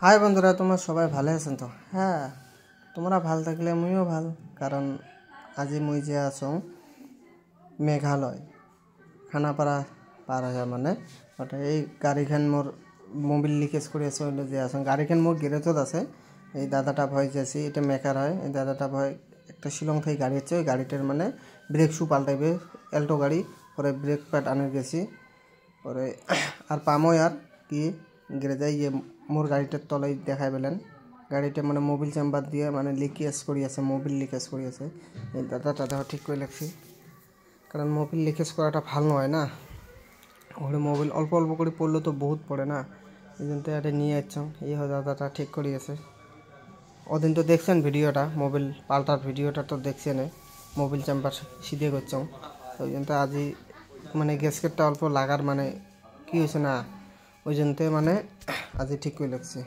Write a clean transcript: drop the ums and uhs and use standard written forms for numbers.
হাই বন্ধুরা, তোমরা সবাই ভালো আছেন তো? হ্যাঁ, তোমরা ভাল থাকলে আমিও ভাল। কারণ আজি মুই যে আছোঁ মেঘালয় খানাপাৰা পাৰ হয় মানে ওটা এই গাড়ীখন মোর মোবিল লিকেজ করে আছে ওইটা যে আছোঁ গাড়ীখন মোর গ্যারেজত আছে। এই দাদাটা ভয় যাচ্ছি, এটা মেকার হয়। এই দাদাটা ভয় একটা শিলং থেকে গাড়ি আছে, ওই গাড়িটার মানে ব্রেক শু পাল্টাইবে, এল্টো গাড়ি পরে ব্রেক প্যাড আনে গেছি পরে আর পামই আর কি গ্যারেজে ইয়ে মোর গাড়িটার তলাই দেখাই পেলেন। গাড়িটা মানে মোবিল চেম্বার দিয়ে মানে লিকেজ করি আছে, মোবিল লিকেজ করি আছে। এই দাদা ঠিক করে লাগছি, কারণ মোবিল লিকেজ করাটা ভাল নয় না। ওখানে মোবিল অল্প অল্প করে পড়লে তো বহুত পড়ে না, এই জন্য এটা নিয়ে আসছাম। এই দাদাটা ঠিক করে আছে। ওদিন তো দেখছেন ভিডিওটা, মোবিল পাল্টার ভিডিওটা তো দেখছেন, মোবিল চেম্বার সিধে করছাম। ওই জন্য আজি মানে গ্যাসকেটটা অল্প লাগার মানে কি হয়েছে না, ওই জন্য মানে আজি ঠিক করে লাগছে।